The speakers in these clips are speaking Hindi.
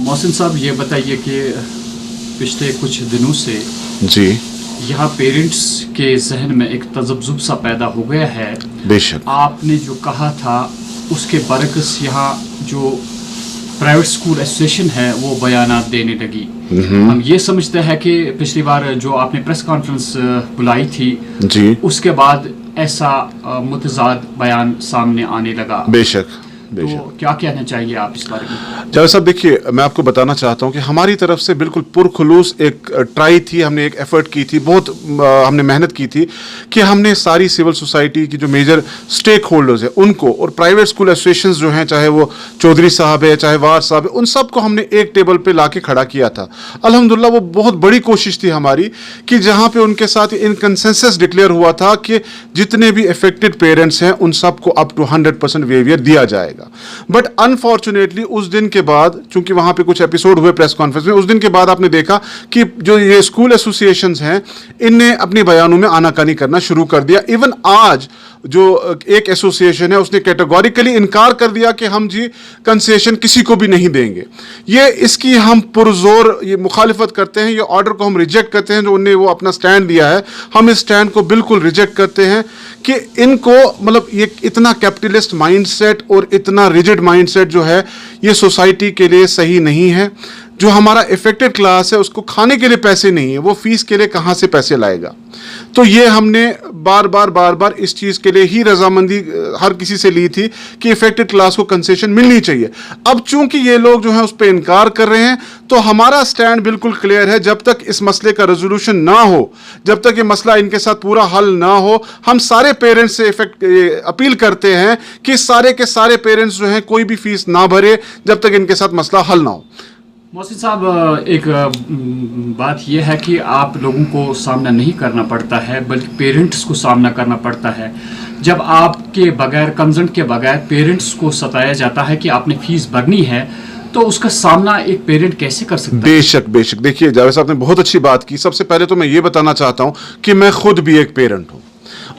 मोहसिन साहब, ये बताइए कि पिछले कुछ दिनों से जी यहाँ पेरेंट्स के जहन में एक तजब्जुब सा पैदा हो गया है। बेशक आपने जो कहा था उसके बरक्स यहाँ जो प्राइवेट स्कूल एसोसिएशन है वो बयानात देने लगी। हम ये समझते हैं कि पिछली बार जो आपने प्रेस कॉन्फ्रेंस बुलाई थी जी उसके बाद ऐसा मुतजाद बयान सामने आने लगा। बेशक तो क्या कहना चाहिए आप इस बारे में? जावेद साहब, देखिए, मैं आपको बताना चाहता हूं कि हमारी तरफ से बिल्कुल पुरखुलूस एक ट्राई थी, हमने एक एफर्ट की थी, बहुत हमने मेहनत की थी कि हमने सारी सिविल सोसाइटी की जो मेजर स्टेक होल्डर्स हैं उनको और प्राइवेट स्कूल एसोसिएशन जो हैं, चाहे वो चौधरी साहब है चाहे वार साहब है, उन सबको हमने एक टेबल पे लाके खड़ा किया था। अल्हम्दुलिल्लाह वो बहुत बड़ी कोशिश थी हमारी कि जहाँ पे उनके साथ इन कंसेंसस डिक्लेयर हुआ था कि जितने भी अफेक्टेड पेरेंट्स हैं उन सबको अप टू 100% वेवियर दिया जाएगा। बट अनफॉर्चुनेटली उस दिन के बाद, चूंकि वहां पे कुछ एपिसोड हुए प्रेस कॉन्फ्रेंस में, उस दिन के बाद आपने देखा कि जो ये स्कूल एसोसिएशंस हैं इनने अपने बयानों में आनाकानी करना शुरू कर दिया। इवन आज जो एक एसोसिएशन है उसने कैटेगोरिकली इनकार कर दिया कि हम जी कंसेशन किसी को भी नहीं देंगे। ये इसकी हम पुरजोर ये मुखालिफत करते हैं, ये ऑर्डर को हम रिजेक्ट करते हैं जो उन्हें वो अपना स्टैंड दिया है। हम इस स्टैंड को बिल्कुल रिजेक्ट करते हैं कि इनको मतलब ये इतना कैपिटलिस्ट माइंडसेट और इतना रिजिड माइंडसेट जो है ये सोसाइटी के लिए सही नहीं है। जो हमारा इफेक्टेड क्लास है उसको खाने के लिए पैसे नहीं है, वो फीस के लिए कहाँ से पैसे लाएगा? तो ये हमने बार बार इस चीज़ के लिए ही रजामंदी हर किसी से ली थी कि इफेक्टेड क्लास को कंसेशन मिलनी चाहिए। अब चूंकि ये लोग जो हैं उस पर इनकार कर रहे हैं तो हमारा स्टैंड बिल्कुल क्लियर है, जब तक इस मसले का रेजोल्यूशन ना हो, जब तक ये मसला इनके साथ पूरा हल ना हो, हम सारे पेरेंट्स से अपील करते हैं कि सारे के सारे पेरेंट्स जो हैं कोई भी फीस ना भरे जब तक इनके साथ मसला हल ना हो। मोहसिन साहब, एक बात यह है कि आप लोगों को सामना नहीं करना पड़ता है बल्कि पेरेंट्स को सामना करना पड़ता है। जब आपके बगैर कंसेंट के बगैर पेरेंट्स को सताया जाता है कि आपने फीस भरनी है तो उसका सामना एक पेरेंट कैसे कर सकता है? बेशक बेशक। देखिए जावेद साहब ने बहुत अच्छी बात की। सबसे पहले तो मैं ये बताना चाहता हूं कि मैं खुद भी एक पेरेंट हूं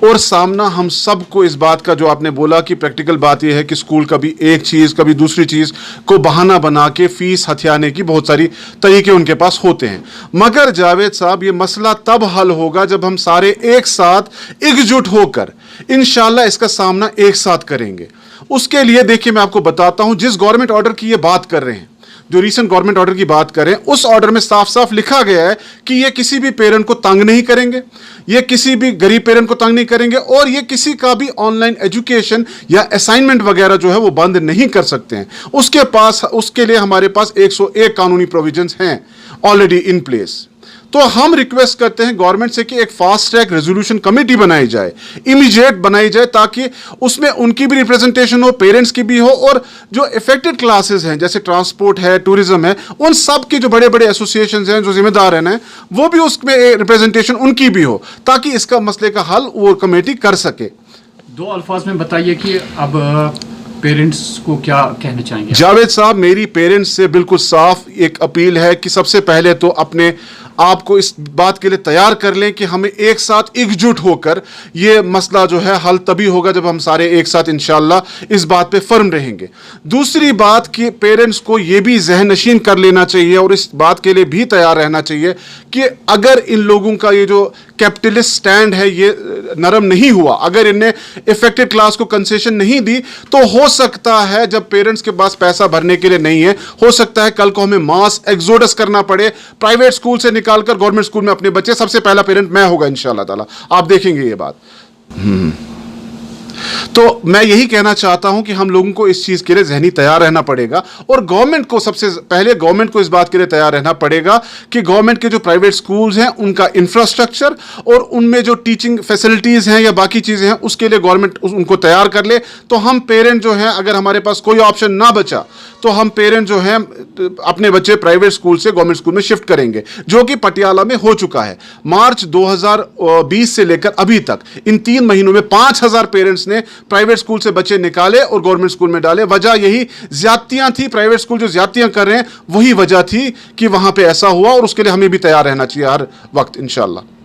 और सामना हम सबको इस बात का, जो आपने बोला कि प्रैक्टिकल बात यह है कि स्कूल कभी एक चीज़ कभी दूसरी चीज़ को बहाना बना के फीस हथियाने की बहुत सारी तरीके उनके पास होते हैं। मगर जावेद साहब, ये मसला तब हल होगा जब हम सारे एक साथ एकजुट होकर इंशाल्लाह इसका सामना एक साथ करेंगे। उसके लिए देखिए मैं आपको बताता हूं, जिस गवर्नमेंट ऑर्डर की ये बात कर रहे हैं, जो रीसेंट गवर्नमेंट ऑर्डर की बात करें, उस ऑर्डर में साफ साफ लिखा गया है कि ये किसी भी पेरेंट को तंग नहीं करेंगे, ये किसी भी गरीब पेरेंट को तंग नहीं करेंगे और ये किसी का भी ऑनलाइन एजुकेशन या असाइनमेंट वगैरह जो है वो बंद नहीं कर सकते हैं। उसके लिए हमारे पास 101 कानूनी प्रोविजंस हैं ऑलरेडी इन प्लेस। तो हम रिक्वेस्ट करते हैं गवर्नमेंट से कि एक फास्ट ट्रैक रेजोल्यूशन कमेटी बनाई जाए, इमीडिएट बनाई जाए, ताकि उसमें उनकी भी रिप्रेजेंटेशन हो, पेरेंट्स की भी हो, और जो इफेक्टेड क्लासेस हैं जैसे ट्रांसपोर्ट है, टूरिज्म है, उन सब के जो बड़े बड़े एसोसिएशन हैं जो जिम्मेदार हैं वो भी उसमें रिप्रेजेंटेशन उनकी भी हो, ताकि इसका मसले का हल वो कमेटी कर सके। दो अल्फाज में बताइए कि अब पेरेंट्स को क्या कहना चाहेंगे? जावेद साहब, मेरी पेरेंट्स से बिल्कुल साफ एक अपील है कि सबसे पहले तो अपने आपको इस बात के लिए तैयार कर लें कि हमें एक साथ एकजुट होकर ये मसला जो है हल तभी होगा जब हम सारे एक साथ इंशाल्लाह इस बात पे फर्म रहेंगे। दूसरी बात कि पेरेंट्स को ये भी जहन नशीन कर लेना चाहिए और इस बात के लिए भी तैयार रहना चाहिए कि अगर इन लोगों का ये जो कैपिटलिस्ट स्टैंड है ये नरम नहीं हुआ, अगर इनने इफेक्टेड क्लास को कंसेशन नहीं दी, तो हो सकता है जब पेरेंट्स के पास पैसा भरने के लिए नहीं है, हो सकता है कल को हमें मास एक्सोडस करना पड़े, प्राइवेट स्कूल से निकालकर गवर्नमेंट स्कूल में अपने बच्चे। सबसे पहला पेरेंट मैं होगा इंशाल्लाह ताला, आप देखेंगे ये बात। तो मैं यही कहना चाहता हूं कि हम लोगों को इस चीज के लिए जहनी तैयार रहना पड़ेगा और गवर्नमेंट को सबसे पहले गवर्नमेंट को इस बात के लिए तैयार रहना पड़ेगा कि गवर्नमेंट के जो प्राइवेट स्कूल्स हैं उनका इंफ्रास्ट्रक्चर और उनमें जो टीचिंग फैसिलिटीज हैं या बाकी चीजें हैं उसके लिए गवर्नमेंट उनको तैयार कर ले। तो हम पेरेंट जो हैं, अगर हमारे पास कोई ऑप्शन ना बचा तो हम पेरेंट जो हैं अपने बच्चे प्राइवेट स्कूल से गवर्नमेंट स्कूल में शिफ्ट करेंगे, जो कि पटियाला में हो चुका है। मार्च 2020 से लेकर अभी तक इन 3 महीनों में 5000 पेरेंट्स ने प्राइवेट स्कूल से बच्चे निकाले और गवर्नमेंट स्कूल में डाले। वजह यही ज्यादतियां थी, प्राइवेट स्कूल जो ज्यादतियां कर रहे हैं वही वजह थी कि वहां पे ऐसा हुआ और उसके लिए हमें भी तैयार रहना चाहिए हर वक्त इंशाल्लाह।